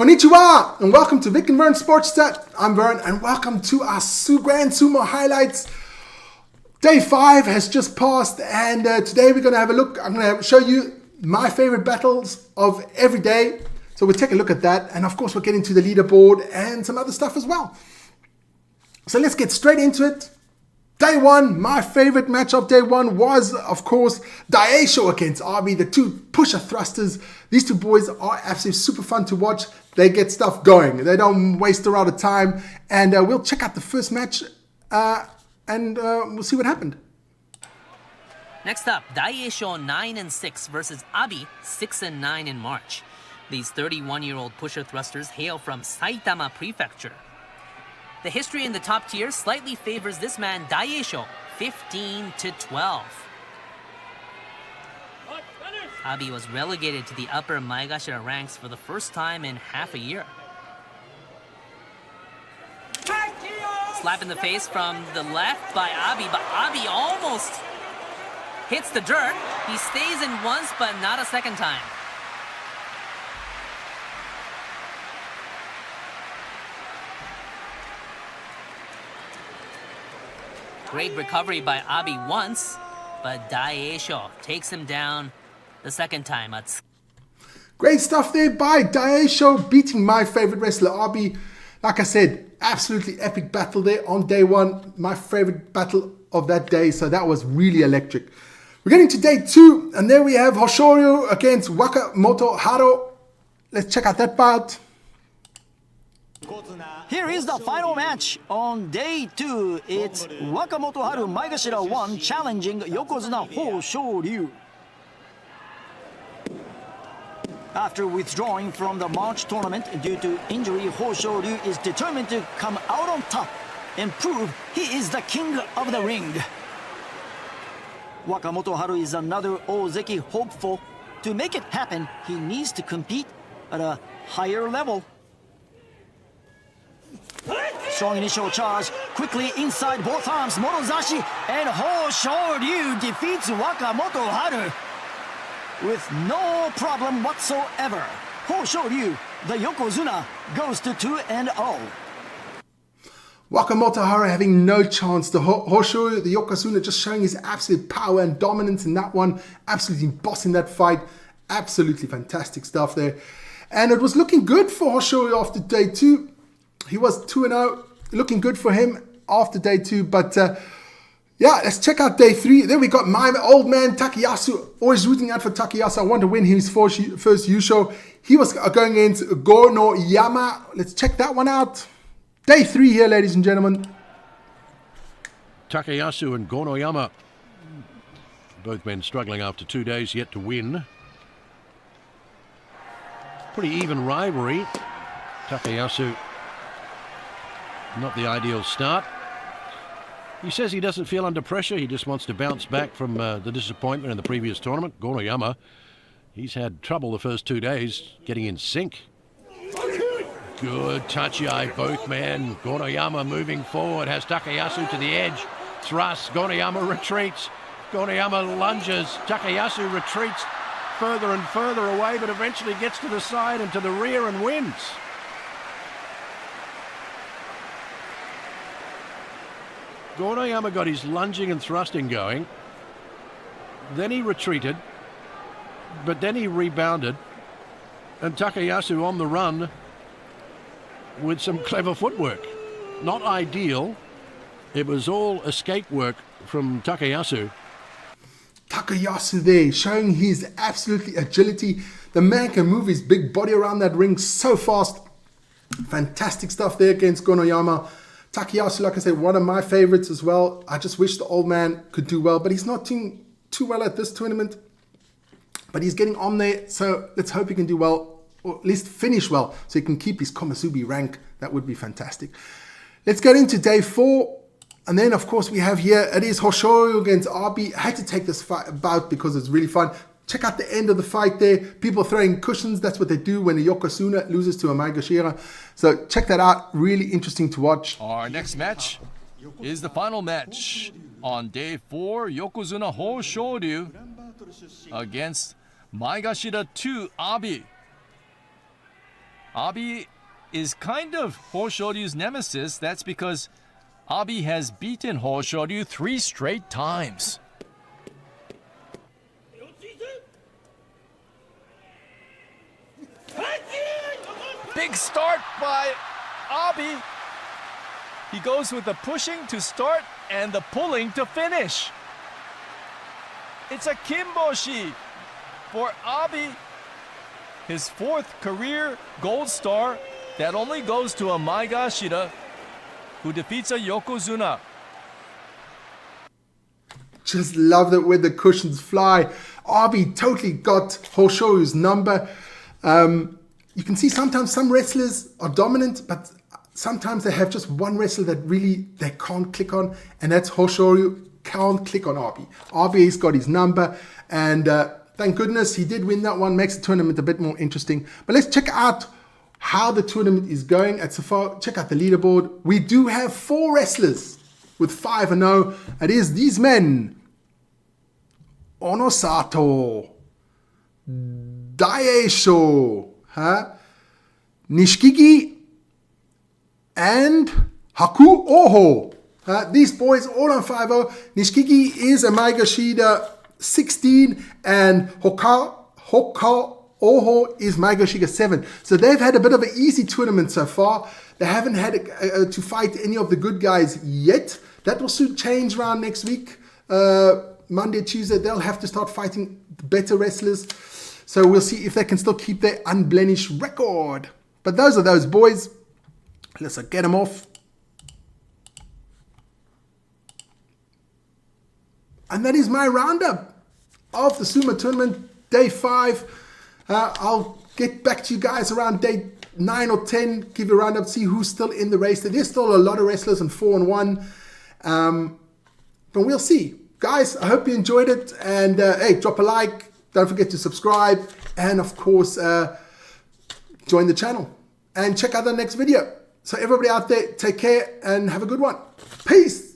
Konnichiwa, and welcome to Vic and Vern Sports Chat. I'm Vern, and welcome to our Grand Sumo highlights. Day 5 has just passed, and today we're going to have a look. I'm going to show you my favorite battles of every day. So we'll take a look at that, and of course we'll get into the leaderboard and some other stuff as well. So let's get straight into it. Day 1, my favorite match of day 1 was, of course, Daisho against Abi, the two pusher thrusters. These two boys are absolutely super fun to watch. They get stuff going. They don't waste a lot of time. And we'll check out the first match and we'll see what happened. Next up, Daisho 9-6 versus Abi 6-9 in March. These 31-year-old pusher thrusters hail from Saitama Prefecture. The history in the top tier slightly favors this man, Daisho, 15-12. Abi was relegated to the upper Maegashira ranks for the first time in half a year. Slap in the face from the left by Abi, but Abi almost hits the dirt. He stays in once, but not a second time. Great recovery by Abi once, but Daisho takes him down the second time. Great stuff there by Daisho, beating my favorite wrestler, Abi. Like I said, absolutely epic battle there on day 1. My favorite battle of that day, so that was really electric. We're getting to day 2, and there we have Hoshoryu against Wakamoto Haro. Let's check out that bout. Here is the final match on day 2. It's Wakamoto Haru Maegashira 1 challenging Yokozuna Hoshoryu. After withdrawing from the March tournament due to injury, Hoshoryu is determined to come out on top and prove he is the king of the ring. Wakamoto Haru is another Ozeki hopeful. To make it happen, he needs to compete at a higher level. Strong initial charge, quickly inside both arms, Morozashi, and Hoshoryu defeats Wakamoto Haru with no problem whatsoever. Hoshoryu, the Yokozuna, goes to 2-0. Wakamoto Haru having no chance. The Hoshoryu, the Yokozuna, just showing his absolute power and dominance in that one. Absolutely bossing that fight. Absolutely fantastic stuff there. And it was looking good for Hoshoryu after day 2. He was 2-0, looking good for him after day 2. But yeah, let's check out day 3. There we got my old man Takayasu, always rooting out for Takayasu. I want to win his first Yusho. He was going against Gonoyama. Let's check that one out. Day 3 here, ladies and gentlemen. Takayasu and Gonoyama, both men struggling after 2 days yet to win. Pretty even rivalry. Takayasu, not the ideal start. He says he doesn't feel under pressure. He just wants to bounce back from the disappointment in the previous tournament. Gonoyama, he's had trouble the first 2 days getting in sync. Good touchy eye, both men. Gonoyama moving forward, has Takayasu to the edge. Thrust, Gonoyama retreats. Gonoyama lunges. Takayasu retreats further and further away, but eventually gets to the side and to the rear and wins. Gonoyama got his lunging and thrusting going, then he retreated, but then he rebounded, and Takayasu on the run with some clever footwork. Not ideal, it was all escape work from Takayasu. Takayasu there, showing his absolutely agility. The man can move his big body around that ring so fast. Fantastic stuff there against Gonoyama. Takayasu, like I said, one of my favorites as well. I just wish the old man could do well, but he's not doing too well at this tournament. But he's getting on there, so let's hope he can do well, or at least finish well, so he can keep his Komusubi rank. That would be fantastic. Let's get into day 4. And then, of course, we have here, it is Hoshoryu against Abi. I had to take this bout because it's really fun. Check out the end of the fight there. People throwing cushions. That's what they do when a Yokozuna loses to a Maegashira. So check that out. Really interesting to watch. Our next match is the final match on day 4. Yokozuna Hoshoryu against Maegashira 2 Abi. Abi is kind of Hoshoryu's nemesis. That's because Abi has beaten Hoshoryu 3 straight times. Big start by Abi. He goes with the pushing to start and the pulling to finish. It's a kimboshi for Abi. His 4th career gold star that only goes to a Maegashira who defeats a Yokozuna. Just love that when the cushions fly. Abi totally got Hoshoryu's number. You can see sometimes some wrestlers are dominant, but sometimes they have just one wrestler that really they can't click on, and that's Hoshoryu. Can't click on Abi. Abi's got his number, and thank goodness he did win that one. Makes the tournament a bit more interesting. But let's check out how the tournament is going at Safari. Check out the leaderboard. We do have 4 wrestlers with 5-0. It is these men: Onosato, Daisho, Nishikigi, and Haku Oho. These boys all on 5-0. Nishikigi is a Maegashira 16 and Hoka Oho is Maegashira 7. So they've had a bit of an easy tournament so far. They haven't had to fight any of the good guys yet. That will soon change around next week. Monday, Tuesday, they'll have to start fighting better wrestlers. So we'll see if they can still keep their unblemished record. But those are those boys. Let's get them off. And that is my roundup of the Sumo tournament, day 5. I'll get back to you guys around day 9 or 10, give you a roundup, see who's still in the race. There's still a lot of wrestlers in 4-1. But we'll see. Guys, I hope you enjoyed it. And hey, drop a like. Don't forget to subscribe. And of course, join the channel. And check out the next video. So everybody out there, take care and have a good one. Peace.